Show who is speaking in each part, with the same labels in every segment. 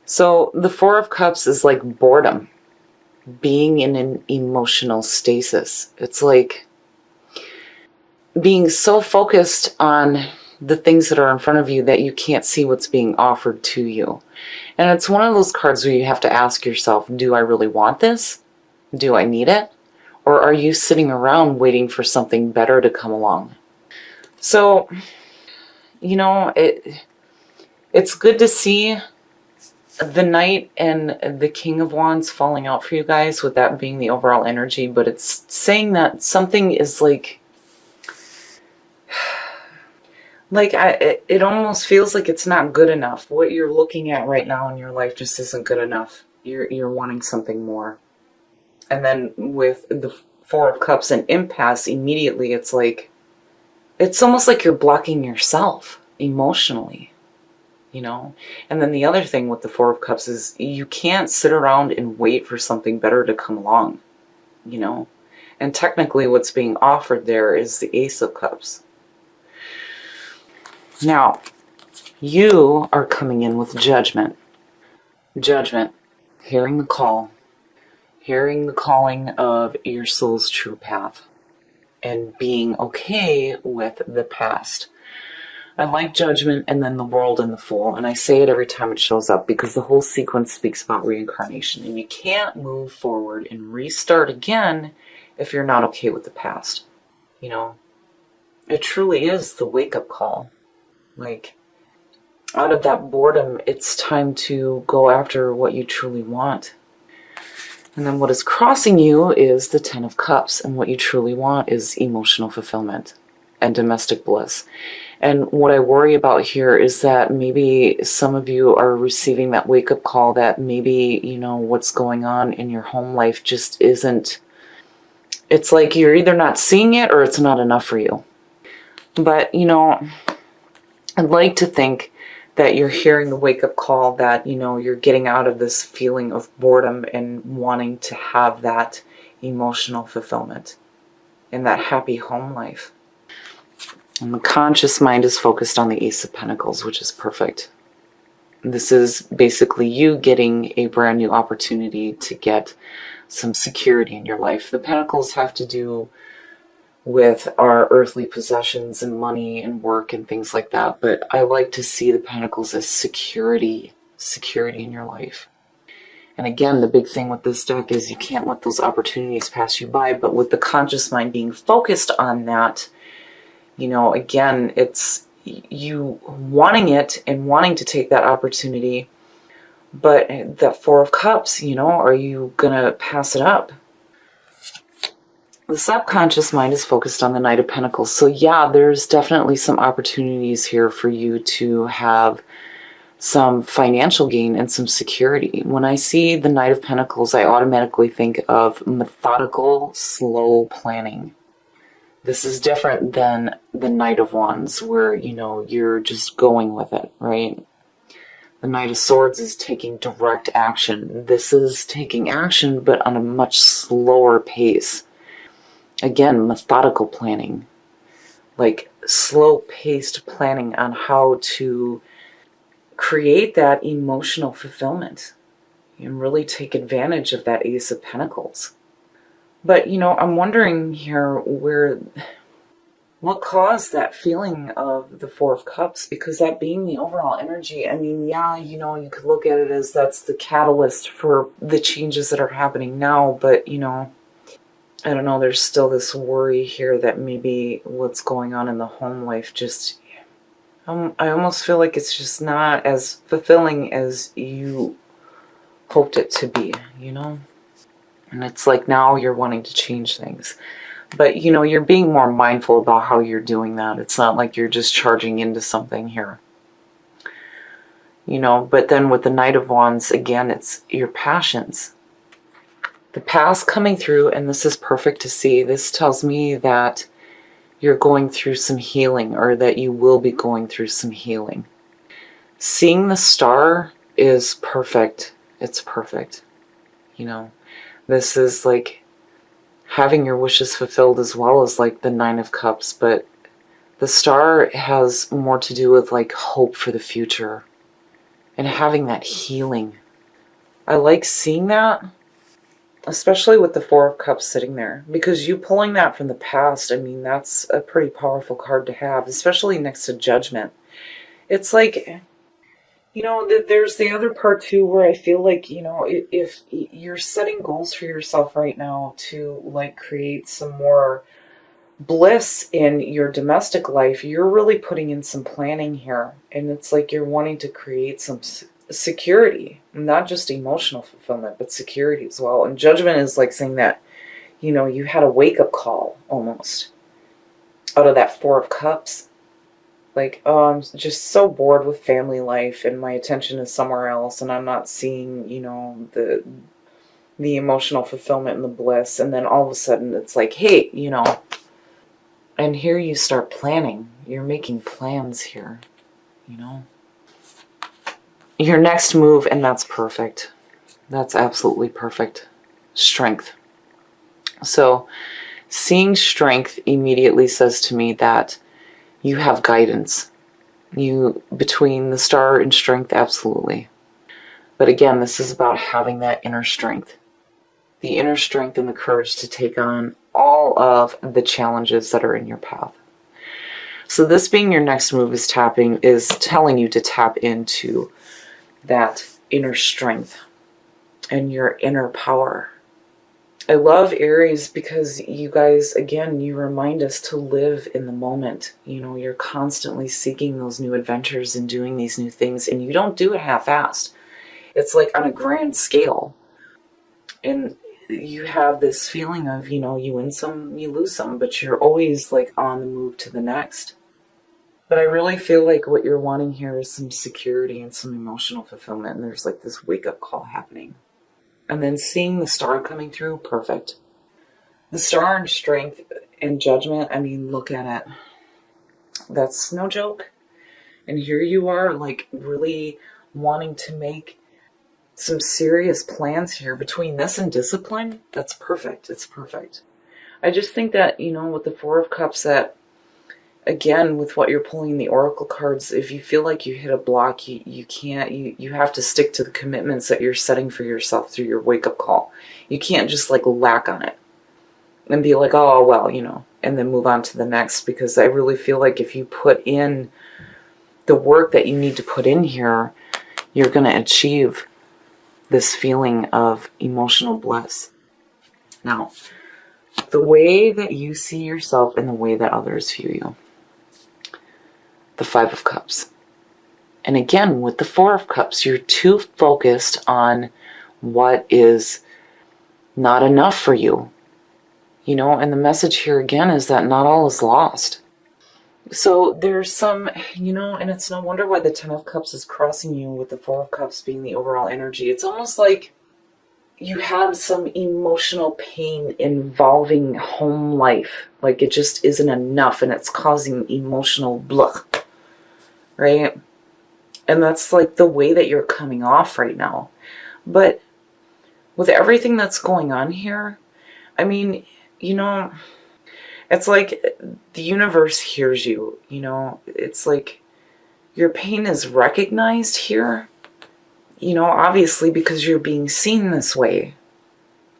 Speaker 1: So the Four of Cups is like boredom, being in an emotional stasis. It's like being so focused on the things that are in front of you that you can't see what's being offered to you. And it's one of those cards where you have to ask yourself, do I really want this? Do I need it? Or are you sitting around waiting for something better to come along? So, it's good to see the Knight and the King of Wands falling out for you guys, with that being the overall energy, but it's saying that something is it almost feels like it's not good enough. What you're looking at right now in your life just isn't good enough. You're wanting something more. And then with the Four of Cups and impasse, immediately it's almost like you're blocking yourself emotionally. And then the other thing with the Four of Cups is you can't sit around and wait for something better to come along, and technically what's being offered there is the Ace of Cups. Now, you are coming in with judgment, hearing the call, hearing the calling of your soul's true path, and being okay with the past. I like Judgment and then the World and the Fool, and I say it every time it shows up because the whole sequence speaks about reincarnation, and you can't move forward and restart again if you're not okay with the past. It truly is the wake-up call. Out of that boredom, it's time to go after what you truly want. And then what is crossing you is the Ten of Cups, and what you truly want is emotional fulfillment and domestic bliss. And what I worry about here is that maybe some of you are receiving that wake-up call that maybe, what's going on in your home life just isn't... It's like you're either not seeing it or it's not enough for you. But, I'd like to think that you're hearing the wake-up call, that, you're getting out of this feeling of boredom and wanting to have that emotional fulfillment and that happy home life. And the conscious mind is focused on the Ace of Pentacles, which is perfect. This is basically you getting a brand new opportunity to get some security in your life. The Pentacles have to do with our earthly possessions and money and work and things like that, but I like to see the Pentacles as security in your life. And again, the big thing with this deck is you can't let those opportunities pass you by, but with the conscious mind being focused on that, again, it's you wanting it and wanting to take that opportunity, but the Four of Cups, are you gonna pass it up? The subconscious mind is focused on the Knight of Pentacles. So yeah, there's definitely some opportunities here for you to have some financial gain and some security. When I see the Knight of Pentacles, I automatically think of methodical, slow planning. This is different than the Knight of Wands, where, you're just going with it, right? The Knight of Swords is taking direct action. This is taking action, but on a much slower pace. Again, methodical planning. Slow-paced planning on how to create that emotional fulfillment and really take advantage of that Ace of Pentacles. But, I'm wondering here what caused that feeling of the Four of Cups, because that being the overall energy, I mean, yeah, you could look at it as that's the catalyst for the changes that are happening now, but, I don't know, there's still this worry here that maybe what's going on in the home life just, I almost feel like it's just not as fulfilling as you hoped it to be, And it's like now you're wanting to change things. But, you're being more mindful about how you're doing that. It's not like you're just charging into something here. But then with the Knight of Wands, again, it's your passions. The past coming through, and this is perfect to see. This tells me that you're going through some healing, or that you will be going through some healing. Seeing the star is perfect. It's perfect. This is like having your wishes fulfilled, as well as like the Nine of Cups, but the star has more to do with like hope for the future. and having that healing. I like seeing that, especially with the Four of Cups sitting there, because you pulling that from the past, I mean, that's a pretty powerful card to have, especially next to Judgment. It's like, you know, there's the other part too where I feel like, you know, if you're setting goals for yourself right now to like create some more bliss in your domestic life, you're really putting in some planning here. And it's like you're wanting to create some security, not just emotional fulfillment, but security as well. And Judgment is like saying that, you know, you had a wake-up call almost out of that Four of Cups. Like, oh, I'm just so bored with family life and my attention is somewhere else and I'm not seeing, you know, the emotional fulfillment and the bliss. And then all of a sudden it's like, hey, you know, and here you start planning. You're making plans here, you know. Your next move, and that's perfect. That's absolutely perfect. Strength. So seeing strength immediately says to me that you have guidance. You, between the Star and strength, absolutely. But again, this is about having that inner strength. The inner strength and the courage to take on all of the challenges that are in your path. So this being your next move is telling you to tap into that inner strength and your inner power. I love Aries because you guys, again, you remind us to live in the moment. You know, you're constantly seeking those new adventures and doing these new things, and you don't do it half-assed. It's like on a grand scale. And you have this feeling of, you know, you win some, you lose some, but you're always like on the move to the next. But I really feel like what you're wanting here is some security and some emotional fulfillment. And there's like this wake-up call happening. And then seeing the Star coming through, perfect. The Star and strength and Judgment, I mean, look at it. That's no joke. And here you are, like, really wanting to make some serious plans here. Between this and discipline, that's perfect. It's perfect. I just think that, you know, with the Four of Cups, that again, with what you're pulling the Oracle cards, if you feel like you hit a block, you can't, you have to stick to the commitments that you're setting for yourself through your wake-up call. You can't just like lack on it and be like, oh, well, you know, and then move on to the next, because I really feel like if you put in the work that you need to put in here, you're going to achieve this feeling of emotional bliss. Now, the way that you see yourself and the way that others view you. The Five of Cups. And again, with the Four of Cups, you're too focused on what is not enough for you. You know, and the message here again is that not all is lost. So there's some, you know, and it's no wonder why the Ten of Cups is crossing you with the Four of Cups being the overall energy. It's almost like you have some emotional pain involving home life. Like it just isn't enough and it's causing emotional blah. Right? And that's like the way that you're coming off right now. But with everything that's going on here, I mean, you know, it's like the universe hears you, you know, it's like your pain is recognized here, you know, obviously because you're being seen this way.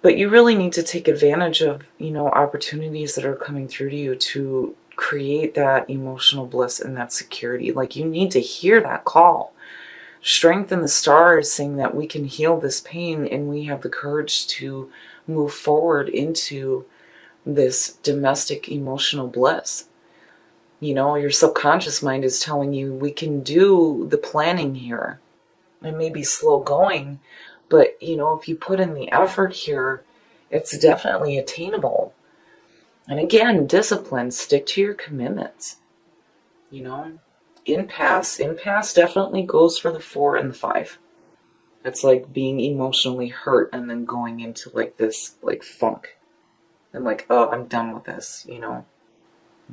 Speaker 1: But you really need to take advantage of, you know, opportunities that are coming through to you to create that emotional bliss and that security. Like you need to hear that call. Strength in the Star is saying that we can heal this pain and we have the courage to move forward into this domestic emotional bliss. You know, your subconscious mind is telling you we can do the planning here. It may be slow going, but you know, if you put in the effort here, it's definitely attainable. And again, discipline, stick to your commitments. You know, impasse definitely goes for the 4 and the 5. It's like being emotionally hurt and then going into like this like funk. And like, oh, I'm done with this, you know.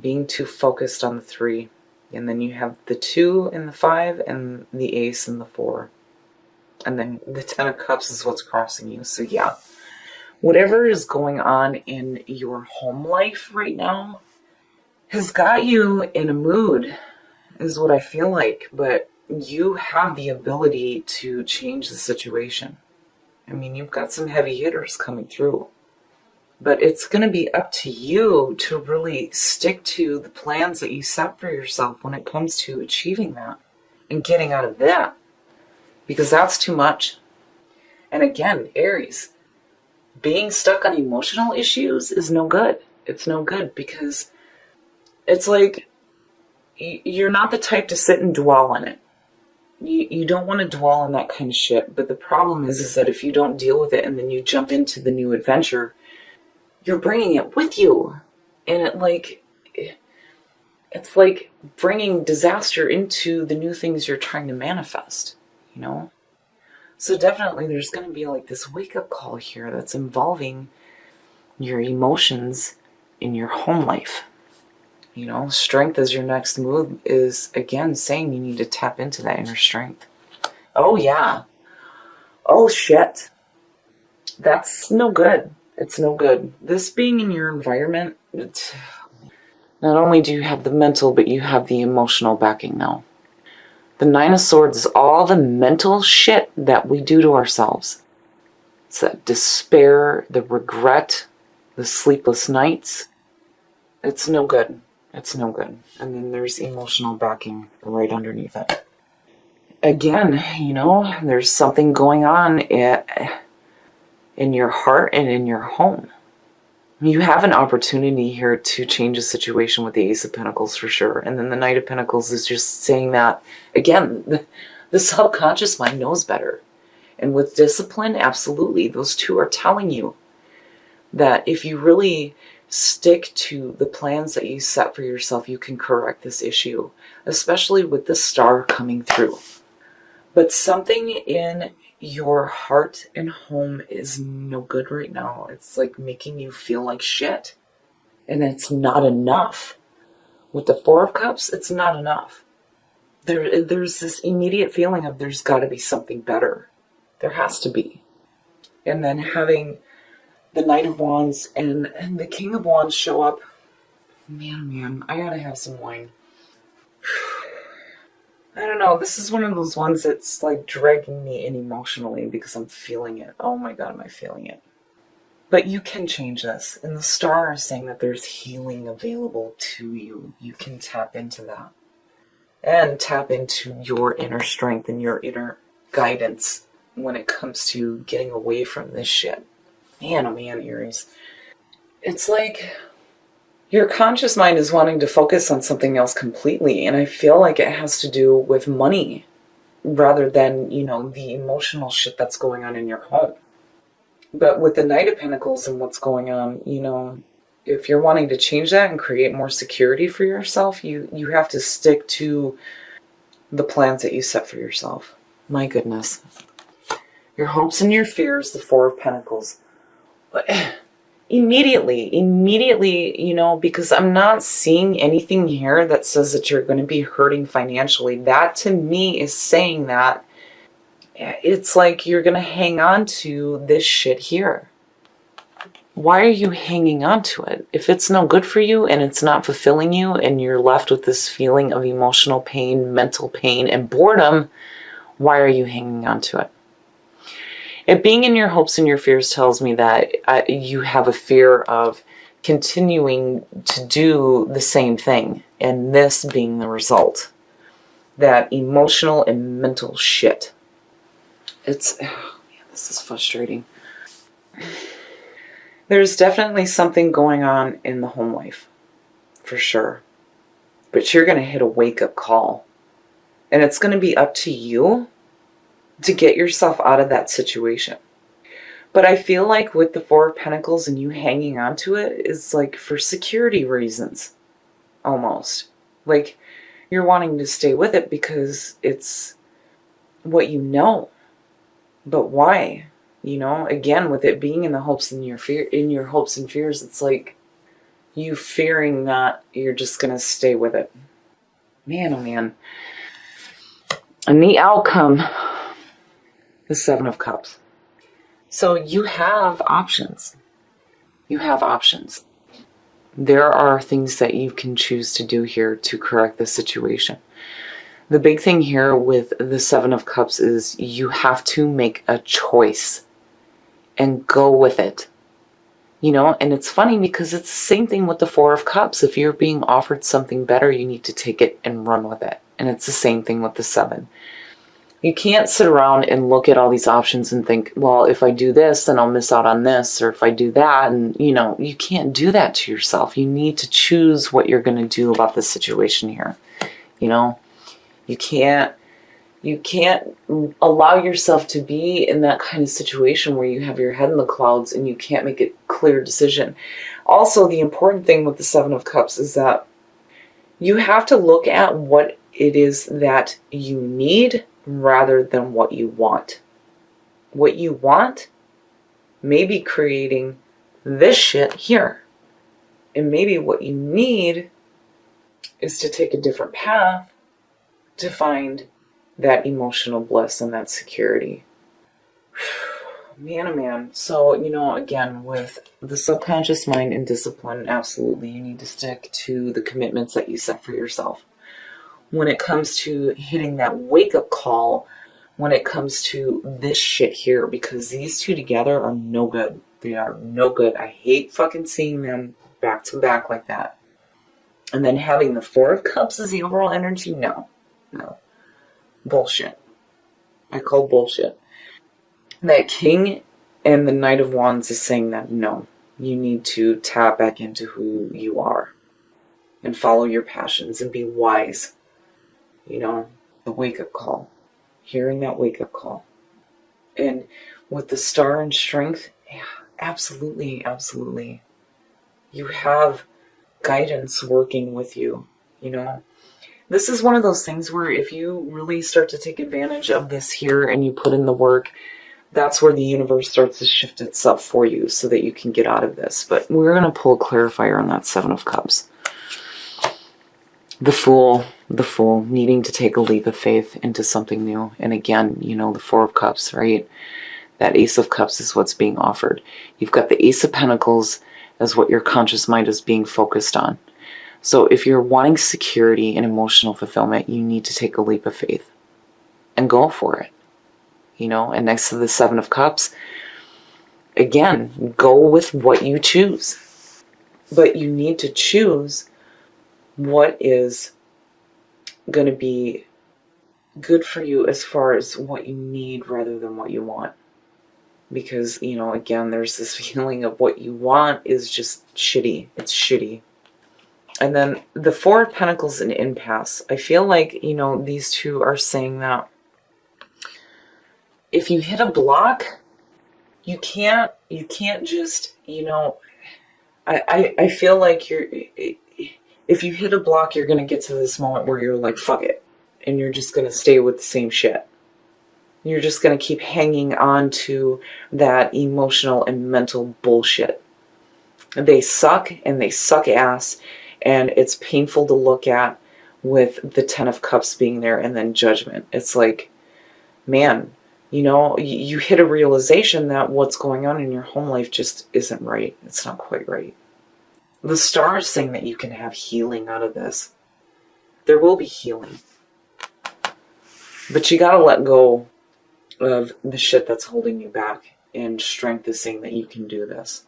Speaker 1: Being too focused on the 3. And then you have the 2 and the 5 and the Ace and the 4. And then the 10 of Cups is what's crossing you. So yeah. Whatever is going on in your home life right now has got you in a mood, is what I feel like. But you have the ability to change the situation. I mean, you've got some heavy hitters coming through. But it's going to be up to you to really stick to the plans that you set for yourself when it comes to achieving that and getting out of that. Because that's too much. And again, Aries, being stuck on emotional issues is no good. It's no good because it's like you're not the type to sit and dwell on it. You don't want to dwell on that kind of shit. But the problem is that if you don't deal with it and then you jump into the new adventure, you're bringing it with you. And it's like bringing disaster into the new things you're trying to manifest, you know? So definitely there's going to be like this wake-up call here that's involving your emotions in your home life. You know, strength as your next move is, again, saying you need to tap into that inner strength. Oh, yeah. Oh, shit. That's no good. It's no good. This being in your environment, not only do you have the mental, but you have the emotional backing now. The Nine of Swords is all the mental shit that we do to ourselves. It's that despair, the regret, the sleepless nights. It's no good. It's no good. And then there's emotional backing right underneath it. Again, you know, there's something going on in your heart and in your home. You have an opportunity here to change a situation with the Ace of Pentacles for sure. And then the Knight of Pentacles is just saying that, again, the subconscious mind knows better. And with discipline, absolutely, those two are telling you that if you really stick to the plans that you set for yourself, you can correct this issue, especially with the star coming through. But something in your heart and home is no good right now. It's like making you feel like shit. And it's not enough. With the Four of Cups, it's not enough. There's this immediate feeling of there's got to be something better. There has to be. And then having the Knight of Wands and the King of Wands show up. Man, I gotta have some wine. I don't know, this is one of those ones that's like dragging me in emotionally because I'm feeling it. Oh my God, am I feeling it? But you can change this. And the star is saying that there's healing available to you. You can tap into that. And tap into your inner strength and your inner guidance when it comes to getting away from this shit. Man, oh man, Aries. It's like your conscious mind is wanting to focus on something else completely, and I feel like it has to do with money rather than, you know, the emotional shit that's going on in your home. But with the Knight of Pentacles and what's going on, you know, if you're wanting to change that and create more security for yourself, you have to stick to the plans that you set for yourself. My goodness. Your hopes and your fears, the Four of Pentacles. Immediately, you know, because I'm not seeing anything here that says that you're going to be hurting financially. That to me is saying that it's like you're going to hang on to this shit here. Why are you hanging on to it? If it's no good for you and it's not fulfilling you and you're left with this feeling of emotional pain, mental pain, and boredom, why are you hanging on to it? It being in your hopes and your fears tells me that you have a fear of continuing to do the same thing, and this being the result. That emotional and mental shit. It's, oh man, this is frustrating. There's definitely something going on in the home life, for sure. But you're going to hit a wake-up call. And it's going to be up to you to get yourself out of that situation. But I feel like with the Four of Pentacles and you hanging on to it is like for security reasons, almost. Like you're wanting to stay with it because it's what you know. But why? You know, again, with it being in the hopes and in your hopes and fears, it's like you fearing that you're just going to stay with it. Man, oh man. And the outcome, the Seven of Cups. So you have options. You have options. There are things that you can choose to do here to correct the situation. The big thing here with the Seven of Cups is you have to make a choice and go with it. You know, and it's funny because it's the same thing with the Four of Cups. If you're being offered something better, you need to take it and run with it. And it's the same thing with the Seven. You can't sit around and look at all these options and think, well, if I do this, then I'll miss out on this. Or if I do that, and, you know, you can't do that to yourself. You need to choose what you're going to do about the situation here. You know, you can't allow yourself to be in that kind of situation where you have your head in the clouds and you can't make a clear decision. Also, the important thing with the Seven of Cups is that you have to look at what it is that you need rather than what you want. What you want may be creating this shit here. And maybe what you need is to take a different path to find that emotional bliss and that security. Man, oh man. So, you know, again, with the subconscious mind and discipline, absolutely, you need to stick to the commitments that you set for yourself. When it comes to hitting that wake-up call, when it comes to this shit here, because these two together are no good. They are no good. I hate fucking seeing them back to back like that. And then having the Four of Cups as the overall energy, no. Bullshit. I call bullshit. That King and the Knight of Wands is saying that no, you need to tap back into who you are and follow your passions and be wise. You know, the wake-up call. Hearing that wake-up call. And with the Star and Strength, yeah, absolutely, absolutely. You have guidance working with you, you know. This is one of those things where if you really start to take advantage of this here and you put in the work, that's where the universe starts to shift itself for you so that you can get out of this. But we're going to pull a clarifier on that Seven of Cups. The Fool, needing to take a leap of faith into something new. And again, you know, the Four of Cups, right? That Ace of Cups is what's being offered. You've got the Ace of Pentacles as what your conscious mind is being focused on. So if you're wanting security and emotional fulfillment, you need to take a leap of faith and go for it. You know, and next to the Seven of Cups, again, go with what you choose. But you need to choose what is going to be good for you as far as what you need rather than what you want. Because, you know, again, there's this feeling of what you want is just shitty. It's shitty. And then the Four of Pentacles and impasse. I feel like, you know, these two are saying that if you hit a block, you can't just, you know, I feel like if you hit a block, you're going to get to this moment where you're like, fuck it. And you're just going to stay with the same shit. You're just going to keep hanging on to that emotional and mental bullshit. They suck and they suck ass. And it's painful to look at with the Ten of Cups being there and then Judgment. It's like, man, you know, you hit a realization that what's going on in your home life just isn't right. It's not quite right. The Star is saying that you can have healing out of this. There will be healing. But you got to let go of the shit that's holding you back. And Strength is saying that you can do this.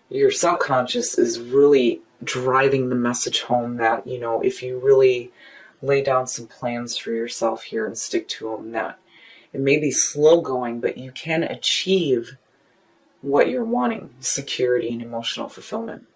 Speaker 1: Your subconscious is really driving the message home that, you know, if you really lay down some plans for yourself here and stick to them, that it may be slow going, but you can achieve what you're wanting, security and emotional fulfillment.